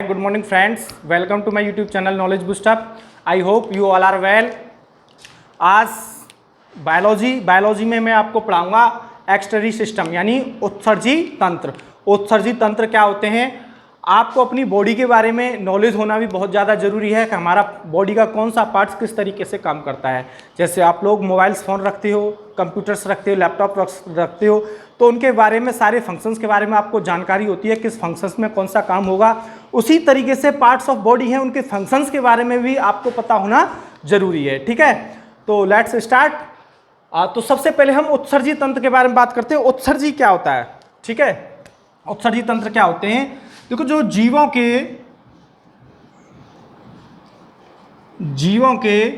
Good morning friends, welcome to my YouTube channel Knowledge Boost Up. I hope you all are well. आज biology में मैं आपको पढ़ाऊंगा एक्सटरी system यानी उत्सर्जी तंत्र। उत्सर्जी तंत्र क्या होते हैं? आपको अपनी बॉडी के बारे में नॉलेज होना भी बहुत ज़्यादा ज़रूरी है कि हमारा बॉडी का कौन सा पार्ट्स किस तरीके से काम करता है। जैसे आप लोग मोबाइल्स फ़ोन रखते हो, कंप्यूटर्स रखते हो, लैपटॉप रखते हो, तो उनके बारे में सारे फंक्शंस के बारे में आपको जानकारी होती है, किस फंक्शंस में कौन सा काम होगा। उसी तरीके से पार्ट्स ऑफ बॉडी हैं, उनके फंक्शंस के बारे में भी आपको पता होना ज़रूरी है। ठीक है, तो लेट्स स्टार्ट। तो सबसे पहले हम उत्सर्जी तंत्र के बारे में बात करते हैं। उत्सर्जी क्या होता है? ठीक है, उत्सर्जी तंत्र क्या होते हैं? देखो, जो जीवों के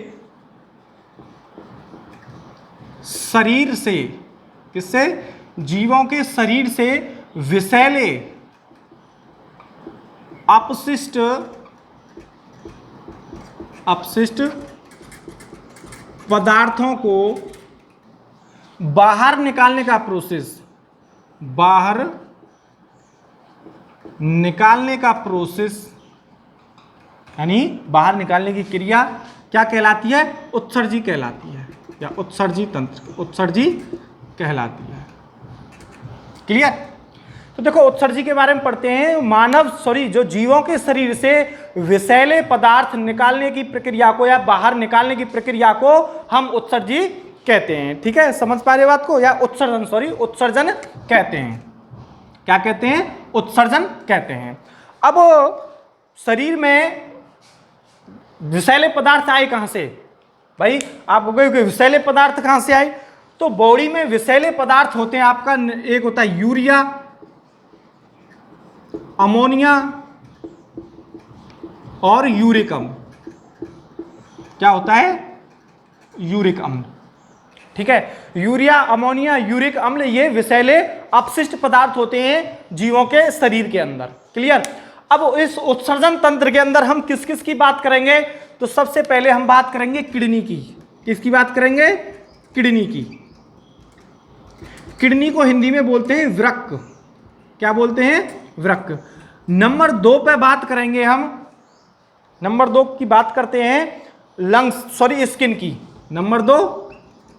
शरीर से, किससे? जीवों के शरीर से विषैले अपशिष्ट पदार्थों को बाहर निकालने का प्रोसेस, यानी बाहर निकालने की क्रिया क्या कहलाती है? उत्सर्जी कहलाती है, या उत्सर्जी तंत्र, उत्सर्जी कहलाती है। क्लियर? तो देखो, उत्सर्जी के बारे में पढ़ते हैं। जो जीवों के शरीर से विषैले पदार्थ निकालने की प्रक्रिया को या बाहर निकालने की प्रक्रिया को हम उत्सर्जी कहते हैं। ठीक है, समझ पा रहे बात को? या उत्सर्जन कहते हैं। क्या कहते हैं? उत्सर्जन कहते हैं। अब शरीर में विषैले पदार्थ आए कहां से? भाई आप कहोगे विषैले पदार्थ कहां से आए? तो बॉडी में विषैले पदार्थ होते हैं। आपका एक होता है यूरिया, अमोनिया और यूरिक अम्ल। क्या होता है? यूरिक अम्ल। ठीक है, यूरिया, अमोनिया, यूरिक अम्ल, ये विषैले अपशिष्ट पदार्थ होते हैं जीवों के शरीर के अंदर। क्लियर? अब इस उत्सर्जन तंत्र के अंदर हम किस किस की बात करेंगे? तो सबसे पहले हम बात करेंगे किडनी की। किसकी बात करेंगे? किडनी की। किडनी को हिंदी में बोलते हैं वृक्क। क्या बोलते हैं? वृक्क। नंबर 2 पे बात करेंगे हम। नंबर 2 की बात करते हैं स्किन की। नंबर 2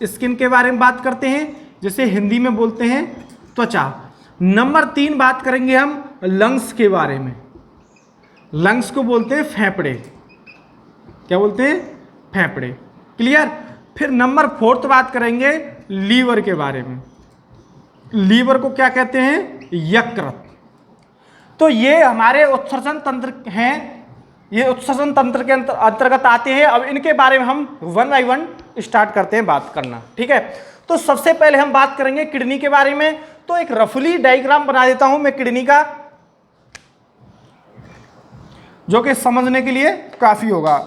स्किन के बारे में बात करते हैं, जिसे हिंदी में बोलते हैं त्वचा। नंबर 3 बात करेंगे हम लंग्स के बारे में। लंग्स को बोलते हैं फेफड़े। क्या बोलते हैं? फेफड़े। क्लियर? फिर नंबर 4 बात करेंगे लीवर के बारे में। लीवर को क्या कहते हैं? यकृत। तो ये हमारे उत्सर्जन तंत्र हैं, ये उत्सर्जन तंत्र के अंतर्गत आते हैं। अब इनके बारे में हम 1 बाय 1 स्टार्ट करते हैं बात करना। ठीक है, तो सबसे पहले हम बात करेंगे किडनी के बारे में। तो एक रफली डायग्राम बना देता हूं मैं किडनी का, जो कि समझने के लिए काफी होगा।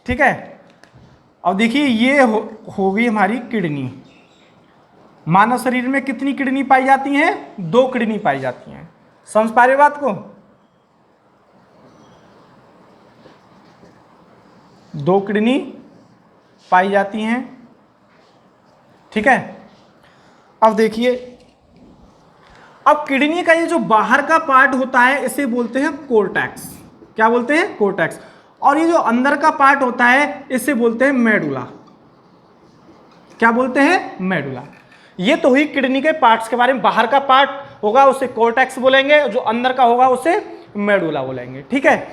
ठीक है, अब देखिए, ये होगी हमारी किडनी। मानव शरीर में कितनी किडनी पाई जाती हैं? 2 किडनी पाई जाती हैं। समझ पा रहे बात को? 2 किडनी पाई जाती हैं। ठीक है, अब देखिए, अब किडनी का ये जो बाहर का पार्ट होता है, इसे बोलते हैं कोर्टेक्स। क्या बोलते हैं? कोर्टेक्स। और ये जो अंदर का पार्ट होता है, इसे बोलते हैं मेडुला। क्या बोलते हैं? मेडुला। ये तो हुई किडनी के पार्ट्स के बारे में। बाहर का पार्ट होगा उसे कोर्टेक्स बोलेंगे, जो अंदर का होगा उसे मेडुला बोलेंगे। ठीक है,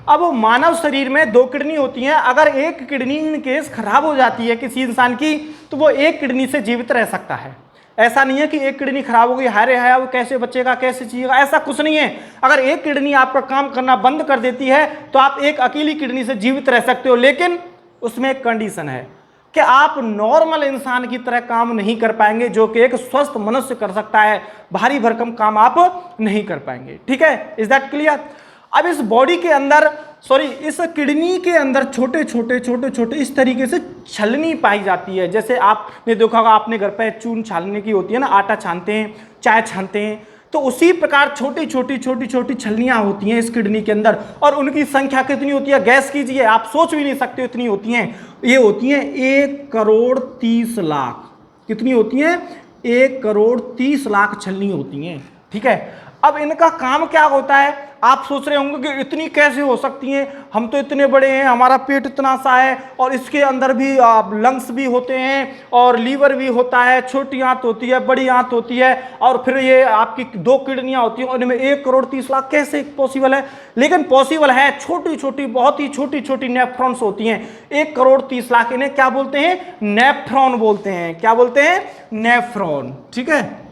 अब मानव शरीर में 2 किडनी होती हैं। अगर एक किडनी इन केस खराब हो जाती है किसी इंसान की, तो वो एक किडनी से जीवित रह सकता है। ऐसा नहीं है कि एक किडनी खराब हो गई, हाय रे हाय, वो कैसे बचेगा, कैसे जिएगा, ऐसा कुछ नहीं है। अगर एक किडनी आपका काम करना बंद कर देती है, तो आप एक अकेली किडनी से जीवित रह सकते हो। लेकिन उसमें एक कंडीशन है कि आप नॉर्मल इंसान की तरह काम नहीं कर पाएंगे, जो कि एक स्वस्थ मनुष्य कर सकता है। भारी भरकम काम आप नहीं कर पाएंगे। ठीक है, इज दैट क्लियर? अब इस बॉडी के अंदर, इस किडनी के अंदर छोटे छोटे इस तरीके से छलनी पाई जाती है। जैसे आपने देखा होगा, आपने घर पे चून छानने की होती है ना, आटा छानते हैं, चाय छानते हैं, तो उसी प्रकार छोटी छोटी छलनियां होती हैं इस किडनी के अंदर। और उनकी संख्या कितनी होती है? गैस कीजिए, आप सोच भी नहीं सकते इतनी होती हैं। ये होती हैं 1,30,00,000। कितनी होती हैं? 1,30,00,000 छलनी होती हैं। ठीक है, अब इनका काम क्या होता है? आप सोच रहे होंगे कि इतनी कैसे हो सकती हैं, हम तो इतने बड़े हैं, हमारा पेट इतना सा है और इसके अंदर भी लंग्स भी होते हैं और लीवर भी होता है, छोटी आंत होती है, बड़ी आंत होती है और फिर ये आपकी 2 किडनियां होती हैं, उनमें 1 करोड़ 30 लाख, कैसे पॉसिबल है? लेकिन पॉसिबल है। छोटी छोटी, बहुत ही छोटी छोटी नेफ्रॉन्स होती हैं, 1 करोड़ 30 लाख। इन्हें क्या बोलते हैं? नेफ्रॉन बोलते हैं। क्या बोलते हैं? नेफ्रॉन। ठीक है,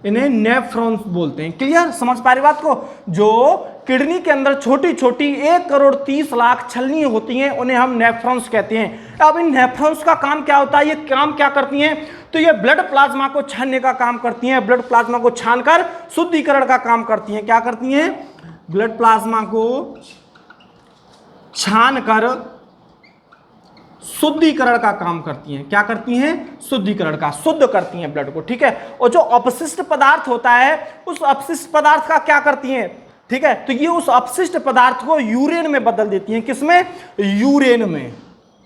इन्हें नेफ्रॉन्स बोलते हैं। क्लियर? समझ पा रही बात को? जो किडनी के अंदर छोटी छोटी 1 करोड़ 30 लाख छलनी होती हैं, उन्हें हम नेफ्रॉन्स कहते हैं। अब इन नेफ्रॉन्स का काम क्या होता है? ये काम क्या करती हैं? तो ये ब्लड प्लाज्मा को छानने का काम करती हैं। ब्लड प्लाज्मा को छानकर शुद्धिकरण का काम करती हैं। क्या करती हैं? ब्लड प्लाज्मा को छानकर शुद्धिकरण का काम करती हैं। क्या करती हैं? शुद्धिकरण का, शुद्ध करती हैं ब्लड को। ठीक है, और जो अपशिष्ट पदार्थ होता है, उस अपशिष्ट पदार्थ का क्या करती हैं? ठीक है, तो ये उस अपशिष्ट पदार्थ को यूरेन में बदल देती हैं। किसमें? यूरेन में।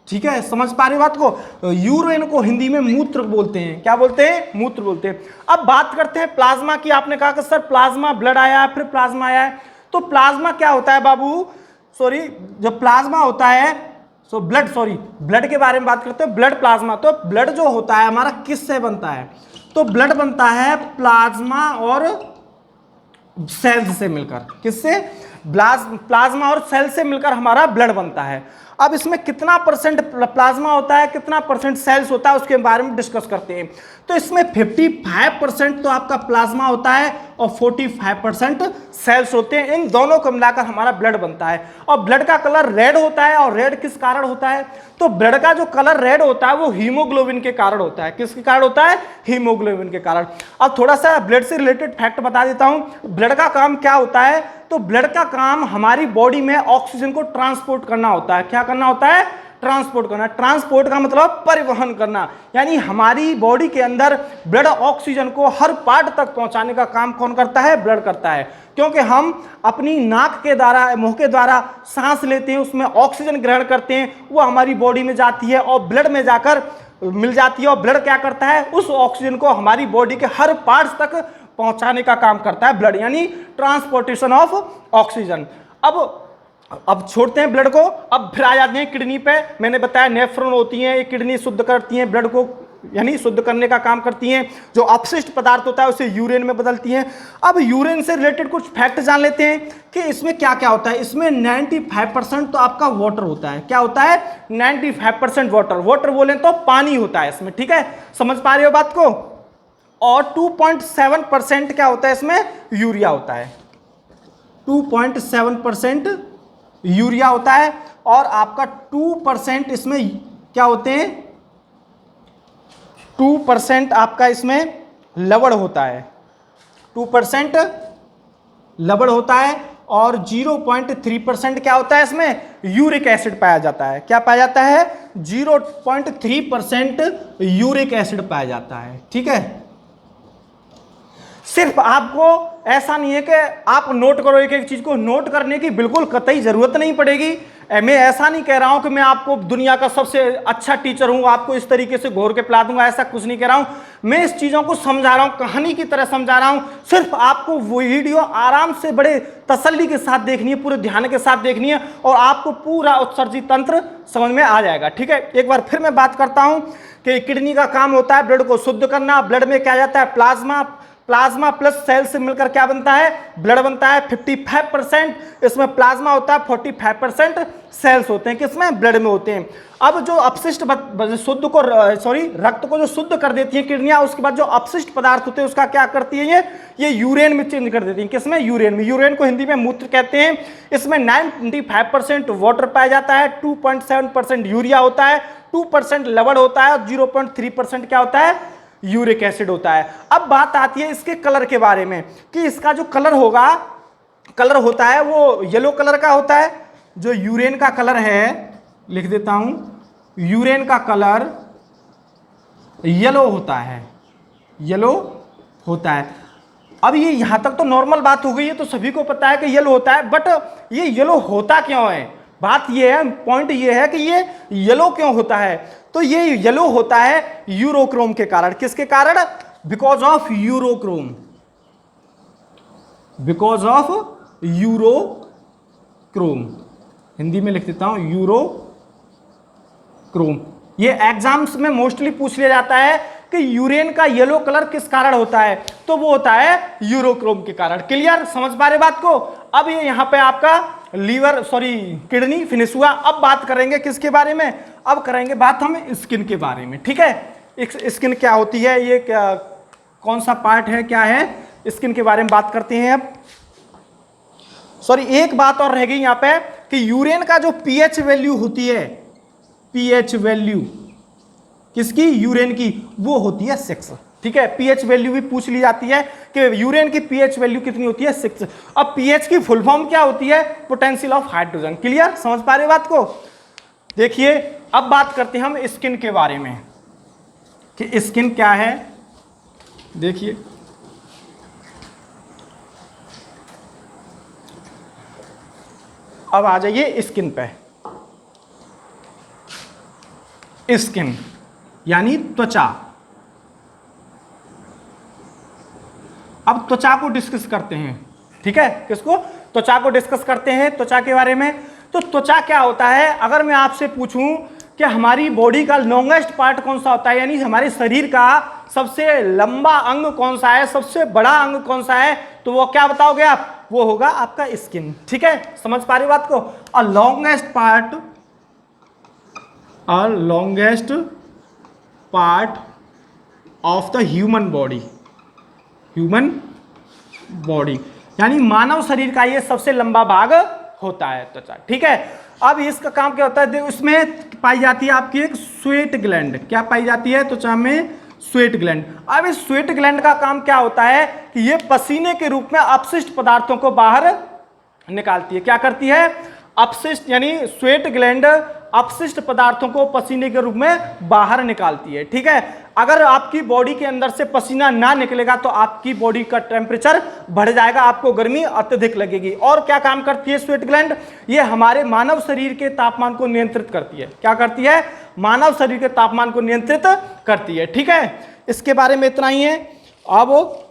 ठीक है, समझ पा रहे बात को? यूरेन को हिंदी में मूत्र बोलते हैं। क्या बोलते हैं? मूत्र बोलते हैं। अब बात करते हैं प्लाज्मा की। आपने कहा कि सर प्लाज्मा, ब्लड आया फिर प्लाज्मा आया है, तो प्लाज्मा क्या होता है बाबू? सॉरी, जो प्लाज्मा होता है, ब्लड के बारे में बात करते हैं। ब्लड प्लाज्मा, तो ब्लड जो होता है हमारा किससे बनता है? तो ब्लड बनता है प्लाज्मा और सेल्स से मिलकर। किससे? प्लाज्मा और सेल से मिलकर हमारा ब्लड बनता है। अब इसमें कितना परसेंट प्लाज्मा होता है, कितना परसेंट सेल्स होता है, उसके बारे में डिस्कस करते हैं। तो इसमें 55% तो आपका प्लाज्मा होता है और 45% सेल्स होते हैं। इन दोनों को मिलाकर हमारा ब्लड बनता है। और ब्लड का कलर रेड होता है। और रेड किस कारण होता है? तो ब्लड का जो कलर रेड होता है वो हीमोग्लोबिन के कारण होता है। किसके कारण होता है? हीमोग्लोबिन के कारण। अब थोड़ा सा ब्लड से रिलेटेड फैक्ट बता देता हूं। ब्लड का काम क्या होता है? तो ब्लड का काम हमारी बॉडी में ऑक्सीजन को ट्रांसपोर्ट करना होता है। क्या करना होता है? ट्रांसपोर्ट करना। ट्रांसपोर्ट का मतलब परिवहन करना, यानी हमारी बॉडी के अंदर ब्लड ऑक्सीजन को हर पार्ट तक पहुंचाने का काम कौन करता है? ब्लड करता है। क्योंकि हम अपनी नाक के द्वारा, मुंह के द्वारा सांस लेते हैं, उसमें ऑक्सीजन ग्रहण करते हैं, वो हमारी बॉडी में जाती है और ब्लड में जाकर मिल जाती है। और ब्लड क्या करता है? उस ऑक्सीजन को हमारी बॉडी के हर पार्ट्स तक पहुंचाने का काम करता है ब्लड, यानी ट्रांसपोर्टेशन ऑफ ऑक्सीजन। अब छोड़ते हैं ब्लड को, अब फिर आ जाते हैं किडनी पे। मैंने बताया नेफ्रॉन होती हैं, ये किडनी शुद्ध करती हैं ब्लड को, यानी शुद्ध करने का काम करती हैं। जो अपशिष्ट पदार्थ होता है उसे यूरेन में बदलती हैं। अब यूरेन से रिलेटेड कुछ फैक्ट जान लेते हैं कि इसमें क्या क्या होता है। इसमें 95% तो आपका वाटर होता है। क्या होता है? 95% वाटर। वाटर बोले तो पानी होता है इसमें। ठीक है, समझ पा रहे हो बात को? और 2.7% क्या होता है इसमें? यूरिया होता है। 2.7% यूरिया होता है। और आपका 2% इसमें क्या होते हैं? 2% आपका इसमें लवण होता है। 2% लवण होता है और 0.3% क्या होता है इसमें? यूरिक एसिड पाया जाता है। क्या पाया जाता है? 0.3% यूरिक एसिड पाया जाता है। ठीक है, सिर्फ आपको ऐसा नहीं है कि आप नोट करो, एक एक चीज को नोट करने की बिल्कुल कतई जरूरत नहीं पड़ेगी। मैं ऐसा नहीं कह रहा हूं कि मैं आपको दुनिया का सबसे अच्छा टीचर हूं, आपको इस तरीके से घोर के पिला दूंगा, ऐसा कुछ नहीं कह रहा हूं। मैं इस चीजों को समझा रहा हूं, कहानी की तरह समझा रहा हूं। सिर्फ आपको वो वीडियो आराम से बड़े तसल्ली के साथ देखनी है, पूरे ध्यान के साथ देखनी है और आपको पूरा उत्सर्जी तंत्र समझ में आ जाएगा। ठीक है, एक बार फिर मैं बात करता हूं कि किडनी का काम होता है ब्लड को शुद्ध करना। ब्लड में क्या जाता है? प्लाज्मा। प्लाज्मा प्लस सेल से मिलकर क्या बनता है? ब्लड बनता है। 55% इसमें प्लाज्मा होता है, 45% सेल्स होते हैं। किसमें? ब्लड में होते हैं। अब जो अपशिष्ट रक्त को जो शुद्ध कर देती है किडनियां, उसके बाद जो अपशिष्ट पदार्थ होते हैं उसका क्या करती है? ये यूरेन में चेंज कर देती है। किसमें? यूरेन में। यूरेन को हिंदी में मूत्र कहते हैं। इसमें 95% वाटर पाया जाता है, 2.7% यूरिया होता है, 2% लवण होता है और 0.3% क्या होता है? यूरिक एसिड होता है। अब बात आती है इसके कलर के बारे में कि इसका जो कलर होता है वो येलो कलर का होता है। जो यूरेन का कलर है, लिख देता हूं, यूरेन का कलर येलो होता है। येलो होता है। अब ये यहां तक तो नॉर्मल बात हो गई है, तो सभी को पता है कि येलो होता है, बट ये येलो होता क्यों है? बात ये है, पॉइंट ये है कि ये येलो क्यों होता है। तो ये येलो होता है यूरोक्रोम के कारण। किसके कारण? Because of urochrome. Because of urochrome, Hindi में लिख देता हूं यूरोक्रोम। ये एग्जाम्स में मोस्टली पूछ लिया जाता है कि यूरेन का येलो कलर किस कारण होता है, तो वो होता है यूरोक्रोम के कारण। क्लियर, समझ पा रहे बात को। अब ये यहां पे आपका लीवर किडनी फिनिश हुआ। अब बात करेंगे किसके बारे में, अब करेंगे बात हम स्किन के बारे में। ठीक है, स्किन क्या होती है, ये क्या कौन सा पार्ट है, क्या है, स्किन के बारे में बात करते हैं। अब एक बात और रह गई यहां पे कि यूरेन का जो पीएच वैल्यू होती है, पीएच वैल्यू किसकी, यूरेन की, वो होती है 6। ठीक है, पीएच वैल्यू भी पूछ ली जाती है कि यूरेन की पीएच वैल्यू कितनी होती है, 6। अब पीएच की फुल फॉर्म क्या होती है, पोटेंशियल ऑफ हाइड्रोजन। क्लियर, समझ पा रहे बात को। देखिए अब बात करते हैं हम स्किन के बारे में कि स्किन क्या है। देखिए अब आ जाइए स्किन पे। स्किन यानी त्वचा। अब त्वचा को डिस्कस करते हैं। ठीक है, किसको, त्वचा को डिस्कस करते हैं, त्वचा के बारे में। तो त्वचा क्या होता है, अगर मैं आपसे पूछूं कि हमारी बॉडी का लॉन्गेस्ट पार्ट कौन सा होता है, यानी हमारे शरीर का सबसे लंबा अंग कौन सा है, सबसे बड़ा अंग कौन सा है, तो वो क्या बताओगे आप, वो होगा आपका स्किन। ठीक है, समझ पा रही बात को। और longest part of the human body, यानी मानव शरीर का ये सबसे लंबा भाग होता है त्वचा। ठीक है, अब इसका काम क्या होता है, उसमें पाई जाती है आपकी एक स्वेट ग्लैंड। क्या पाई जाती है त्वचा में, स्वेट ग्लैंड। अब इस स्वेट ग्लैंड का काम क्या होता है कि ये पसीने के रूप में अपशिष्ट पदार्थों को बाहर निकालती है। क्या करती है, अपशिष्ट, यानी स्वेट ग्लैंड अपशिष्ट पदार्थों को पसीने के रूप में बाहर निकालती है। ठीक है, अगर आपकी बॉडी के अंदर से पसीना ना निकलेगा तो आपकी बॉडी का टेम्परेचर बढ़ जाएगा, आपको गर्मी अत्यधिक लगेगी। और क्या काम करती है स्वेट ग्लैंड, ये हमारे मानव शरीर के तापमान को नियंत्रित करती है। क्या करती है, मानव शरीर के तापमान को नियंत्रित करती है। ठीक है, इसके बारे में इतना ही है। अब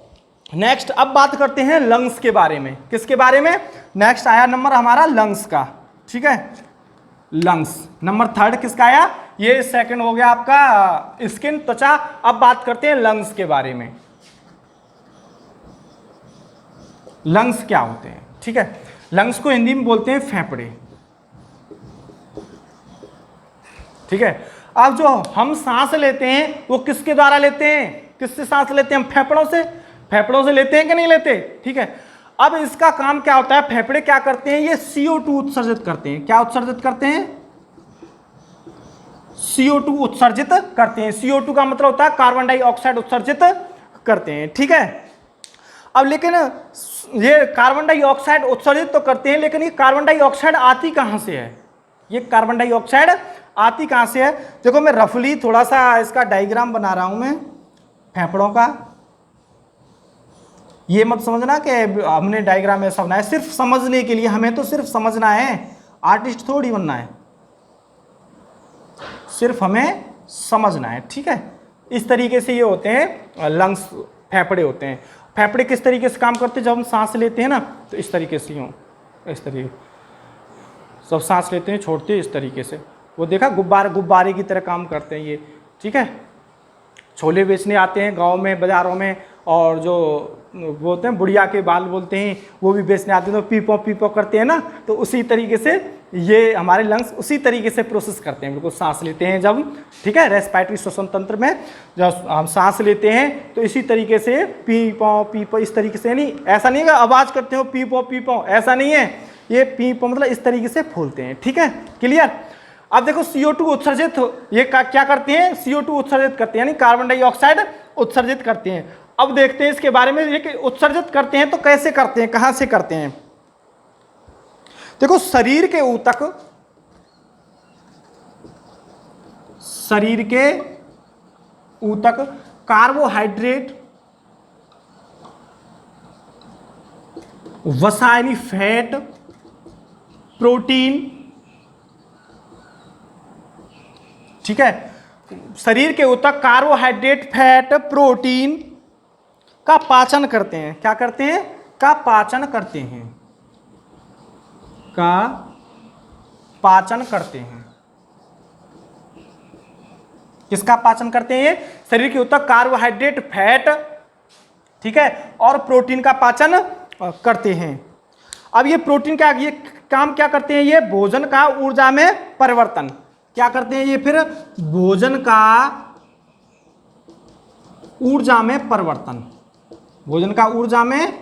नेक्स्ट अब बात करते हैं लंग्स के बारे में। किसके बारे में, नेक्स्ट आया नंबर हमारा लंग्स का। ठीक है, लंग्स नंबर 3 किसका आया, ये सेकंड हो गया आपका स्किन, त्वचा। अब बात करते हैं लंग्स के बारे में। लंग्स क्या होते हैं, ठीक है, लंग्स को हिंदी में बोलते हैं फेफड़े। ठीक है, अब जो हम सांस लेते हैं वो किसके द्वारा लेते हैं, किससे सांस लेते हैं हम, फेफड़ों से लेते हैं कि नहीं लेते। ठीक है, अब इसका काम क्या होता है, फेफड़े क्या करते हैं, ये CO2 उत्सर्जित करते हैं। क्या उत्सर्जित करते हैं, CO2 उत्सर्जित करते हैं। CO2 का मतलब होता है कार्बन डाइऑक्साइड उत्सर्जित करते हैं। ठीक है, अब लेकिन ये कार्बन डाइऑक्साइड उत्सर्जित तो करते हैं, लेकिन ये कार्बन डाइऑक्साइड आती कहां से है, ये कार्बन डाइऑक्साइड आती कहां से है। देखो मैं रफली थोड़ा सा इसका डायग्राम बना रहा हूं मैं फेफड़ों का। ये मत समझना कि हमने डायग्राम ऐसा बनाया सिर्फ समझने के लिए, हमें तो सिर्फ समझना है, आर्टिस्ट थोड़ी बनना है, सिर्फ हमें समझना है। ठीक है, इस तरीके से ये होते हैं लंग्स, फेफड़े होते हैं। फेफड़े किस तरीके से काम करते हैं, जब हम सांस लेते हैं ना तो इस तरीके से यूँ, इस तरीके सब सांस लेते हैं छोड़ते हैं इस तरीके से, वो देखा गुब्बारे की तरह काम करते हैं ये। ठीक है, छोले बेचने आते हैं गांव में, बाज़ारों में, और जो बोलते हैं बुढ़िया के बाल बोलते हैं, वो भी बेचने आते हैं, तो पीपो करते हैं ना, तो उसी तरीके से ये हमारे लंग्स उसी तरीके से प्रोसेस करते हैं, बिल्कुल सांस लेते हैं जब। ठीक है, रेस्पिरेटरी श्वसन तंत्र में जब हम सांस लेते हैं तो इसी तरीके से पीपो इस तरीके से, नहीं ऐसा नहीं है आवाज़ करते हो पीपो, ऐसा नहीं है, ये पीपो मतलब इस तरीके से फूलते हैं। ठीक है, क्लियर। अब देखो CO2 उत्सर्जित, ये क्या करते हैं, CO2 उत्सर्जित करते हैं, यानी कार्बन डाइऑक्साइड उत्सर्जित करते हैं। अब देखते हैं इसके बारे में, ये कि उत्सर्जित करते हैं तो कैसे करते हैं, कहां से करते हैं। देखो शरीर के ऊतक कार्बोहाइड्रेट, वसा यानी फैट, प्रोटीन, ठीक है, शरीर के ऊतक कार्बोहाइड्रेट, फैट, प्रोटीन का पाचन करते हैं। क्या करते हैं, का पाचन करते हैं। का पाचन करते हैं। किसका पाचन करते हैं? ये शरीर के ऊतक कार्बोहाइड्रेट, फैट, ठीक है, और प्रोटीन का पाचन करते हैं। अब ये प्रोटीन का ये काम क्या करते हैं? ये भोजन का ऊर्जा में परिवर्तन क्या करते हैं? ये फिर भोजन का ऊर्जा में परिवर्तन, भोजन का ऊर्जा में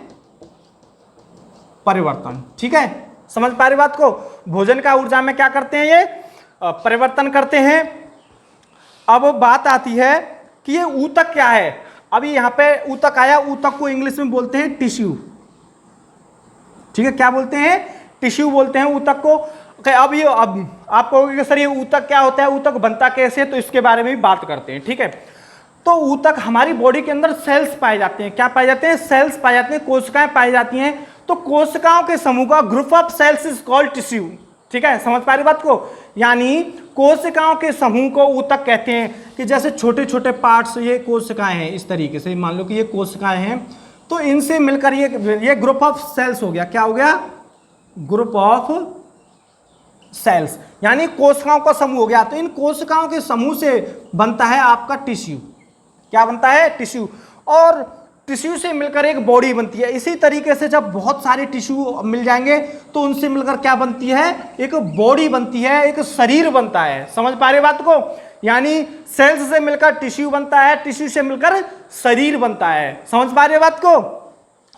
परिवर्तन, ठीक है, समझ पा रही बात को? भोजन का ऊर्जा में क्या करते हैं? ये परिवर्तन करते हैं। अब बात आती है कि ये ऊतक क्या है। अभी यहां पे ऊतक आया, ऊतक को इंग्लिश में बोलते हैं टिश्यू, ठीक है, क्या बोलते हैं? टिश्यू बोलते हैं ऊतक को। अब आप कहोगे कि सर ये ऊतक क्या होता है, ऊतक बनता कैसे, तो इसके बारे में भी बात करते हैं, ठीक है। तो ऊतक हमारी बॉडी के अंदर सेल्स पाए जाते हैं। क्या पाए जाते हैं? सेल्स पाए जाते हैं, कोशिकाएं पाई जाती हैं। तो कोशिकाओं के समूह का group of cells is called tissue, ठीक है, समझ पा रही बात को? यानी कोशिकाओं के समूह को ऊतक कहते हैं। कि जैसे छोटे छोटे पार्ट्स, ये कोशिकाएं हैं, इस तरीके से मान लो कि ये कोशिकाएं हैं, तो इनसे मिलकर ये ग्रुप ऑफ सेल्स हो गया। क्या हो गया? ग्रुप ऑफ सेल्स, यानी कोशिकाओं का समूह हो गया। तो इन कोशिकाओं के समूह से बनता है आपका टिश्यू। क्या बनता है? टिश्यू। और टिश्यू से मिलकर एक बॉडी बनती है। इसी तरीके से जब बहुत सारे टिश्यू मिल जाएंगे तो उनसे मिलकर क्या बनती है? एक बॉडी बनती है, एक शरीर बनता है। समझ पा रहे बात को? यानी सेल्स से मिलकर टिश्यू बनता है, टिश्यू से मिलकर शरीर बनता है। समझ पा रहे बात को?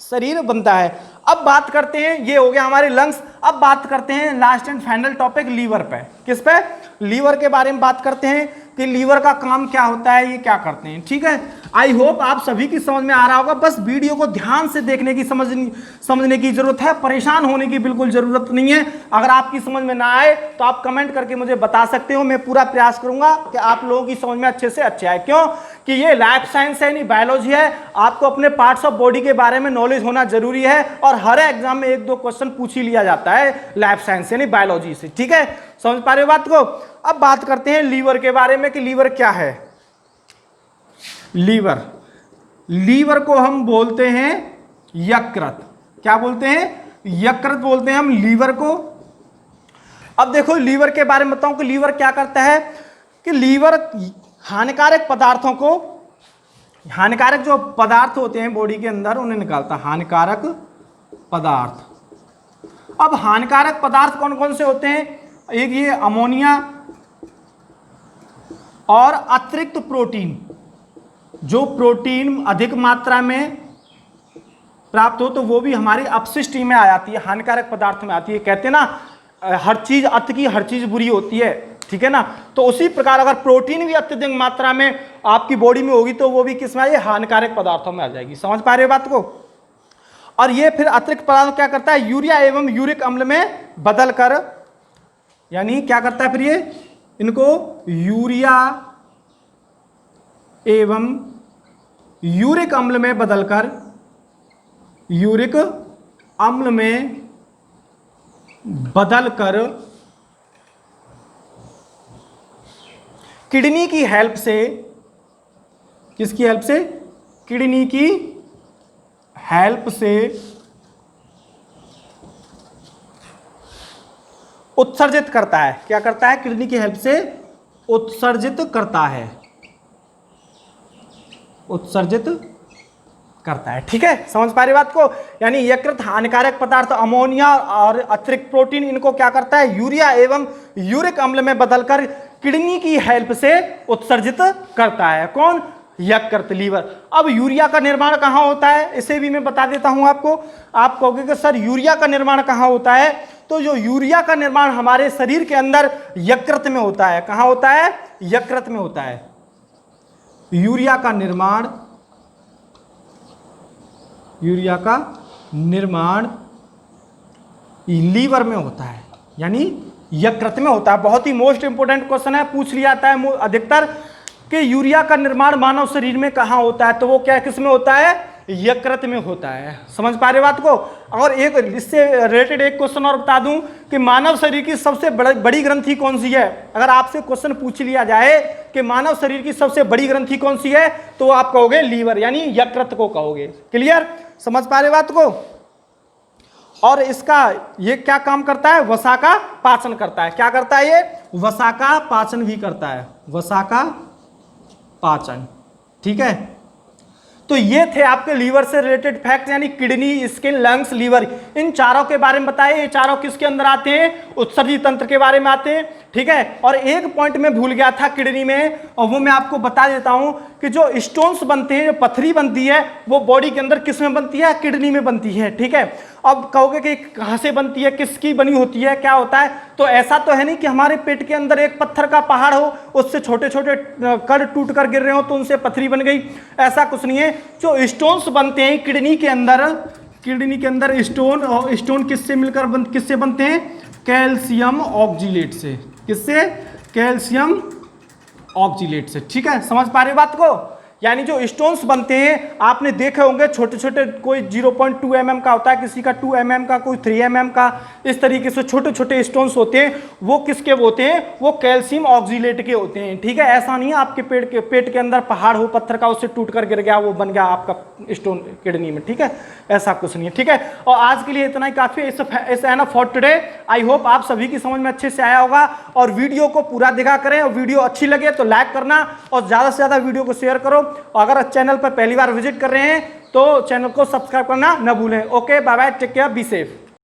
शरीर बनता है। अब बात करते हैं, ये हो गया हमारे लंग्स। अब बात करते हैं last and final topic liver पे। किस पे? लीवर के बारे में बात करते हैं कि लीवर का काम क्या होता है, ये क्या करते हैं, ठीक है। आई होप आप सभी की समझ में आ रहा होगा। बस वीडियो को ध्यान से देखने की समझने की जरूरत है, परेशान होने की बिल्कुल जरूरत नहीं है। अगर आपकी समझ में ना आए तो आप कमेंट करके मुझे बता सकते हो। मैं पूरा प्रयास करूंगा कि आप लोगों की समझ में अच्छे से अच्छे आए। क्यों? कि ये लाइफ साइंस है, नहीं बायोलॉजी है। आपको अपने पार्ट्स ऑफ बॉडी के बारे में नॉलेज होना जरूरी है। और हर एग्जाम में 1-2 क्वेश्चन पूछ ही लिया जाता है लाइफ साइंस यानी बायोलॉजी से, ठीक है। समझ पा रहे हो बात को? अब बात करते हैं लीवर के बारे में कि लीवर क्या है। लीवर को हम बोलते हैं यकृत। क्या बोलते हैं? यकृत बोलते हैं हम लीवर को। अब देखो लीवर के बारे में बताऊं कि लीवर क्या करता है। कि लीवर हानिकारक पदार्थों को, हानिकारक जो पदार्थ होते हैं बॉडी के अंदर उन्हें निकालता है, हानिकारक पदार्थ। अब हानिकारक पदार्थ कौन कौन से होते हैं? एक ये अमोनिया और अतिरिक्त प्रोटीन। जो प्रोटीन अधिक मात्रा में प्राप्त हो तो वो भी हमारी अपशिष्ट में आ जाती है, हानिकारक पदार्थ में आती है। कहते हैं ना हर चीज अत की हर चीज बुरी होती है, ठीक है ना। तो उसी प्रकार अगर प्रोटीन भी अत्यधिक मात्रा में आपकी बॉडी में होगी तो वो भी किस में आएगी? हानिकारक पदार्थों में आ जाएगी। समझ पा रहे हो बात को? और ये फिर अतिरिक्त पदार्थ क्या करता है? यूरिया एवं यूरिक अम्ल में बदल कर, यानी क्या करता है फिर ये इनको यूरिया एवं यूरिक अम्ल में बदलकर, यूरिक अम्ल में बदलकर किडनी की हेल्प से, किसकी हेल्प से? किडनी की हेल्प से उत्सर्जित करता है। क्या करता है? किडनी की हेल्प से उत्सर्जित करता है, उत्सर्जित करता है, ठीक है। समझ पा रही बात को? यानी यकृत हानिकारक पदार्थ अमोनिया और अतिरिक्त प्रोटीन इनको क्या करता है? यूरिया एवं यूरिक अम्ल में बदलकर किडनी की हेल्प से उत्सर्जित करता है। कौन? यकृत, लीवर। अब यूरिया का निर्माण कहाँ होता है? इसे भी मैं बता देता हूं आपको। आप कहोगे कि सर यूरिया का निर्माण कहाँ होता है? तो जो यूरिया का निर्माण हमारे शरीर के अंदर यकृत में होता है। कहाँ होता है? यकृत में होता है। यूरिया का निर्माण, यूरिया का निर्माण लीवर में होता है, यानी यकृत में होता है। बहुत ही मोस्ट इंपोर्टेंट क्वेश्चन है, पूछ लिया जाता है अधिकतर कि यूरिया का निर्माण मानव शरीर में कहाँ होता है? तो वो क्या किस में होता है? यकृत में होता है। समझ पा रहे बात को? और एक इससे रिलेटेड एक क्वेश्चन और बता दूं कि मानव शरीर की सबसे बड़ी ग्रंथि कौन सी है? अगर आपसे क्वेश्चन पूछ लिया जाए कि मानव शरीर की सबसे बड़ी ग्रंथि कौन सी है, तो आप कहोगे लीवर, यानी यकृत को कहोगे। क्लियर? समझ पा रहे बात को? और इसका ये क्या काम करता है, वसा का पाचन करता है। क्या करता है ये, वसा का पाचन भी करता है, वसा का पाचन। ठीक है, तो ये थे आपके लीवर से रिलेटेड फैक्ट, यानी किडनी, स्किन, लंग्स, लीवर, इन चारों के बारे में बताए। ये चारों किसके अंदर आते हैं, उत्सर्जी तंत्र के बारे में आते हैं। ठीक है, और एक पॉइंट में भूल गया था किडनी में, और वो मैं आपको बता देता हूं कि जो स्टोन्स बनते हैं, जो पथरी बनती है, वो बॉडी के अंदर किस में बनती है, किडनी में बनती है। ठीक है, अब कहोगे कि कहां से बनती है, किसकी बनी होती है, क्या होता है, तो ऐसा तो है नहीं कि हमारे पेट के अंदर एक पत्थर का पहाड़ हो, उससे छोटे छोटे कण टूट कर गिर रहे हो तो उनसे पथरी बन गई, ऐसा कुछ नहीं है। जो स्टोन्स बनते हैं किडनी के अंदर स्टोन, और स्टोन किससे मिलकर किससे बनते हैं, कैल्शियम ऑक्जिलेट से। किससे, कैल्शियम ऑक्जिलेट से। ठीक है, समझ पा रहे हो बात को, यानी जो स्टोन्स बनते हैं आपने देखे होंगे, छोटे छोटे, कोई 0.2 mm का होता है, किसी का 2 mm का, कोई 3 mm का, इस तरीके से छोटे छोटे स्टोन्स होते हैं, वो किसके होते हैं, वो कैल्शियम ऑक्जिलेट के होते हैं। ठीक है, ऐसा नहीं है आपके पेट के अंदर पहाड़ हो पत्थर का, उससे टूट कर गिर गया, वो बन गया आपका स्टोन किडनी में। ठीक है, ऐसा कुछ नहीं है। ठीक है, और आज के लिए इतना ही काफी है फॉर टुडे। आई होप आप सभी की समझ में अच्छे से आया होगा, और वीडियो को पूरा देखा करें, और वीडियो अच्छी लगे तो लाइक करना, और ज्यादा से ज्यादा वीडियो को शेयर करो। अगर चैनल पर पहली बार विजिट कर रहे हैं तो चैनल को सब्सक्राइब करना न भूलें। Okay, bye bye, take care, be safe.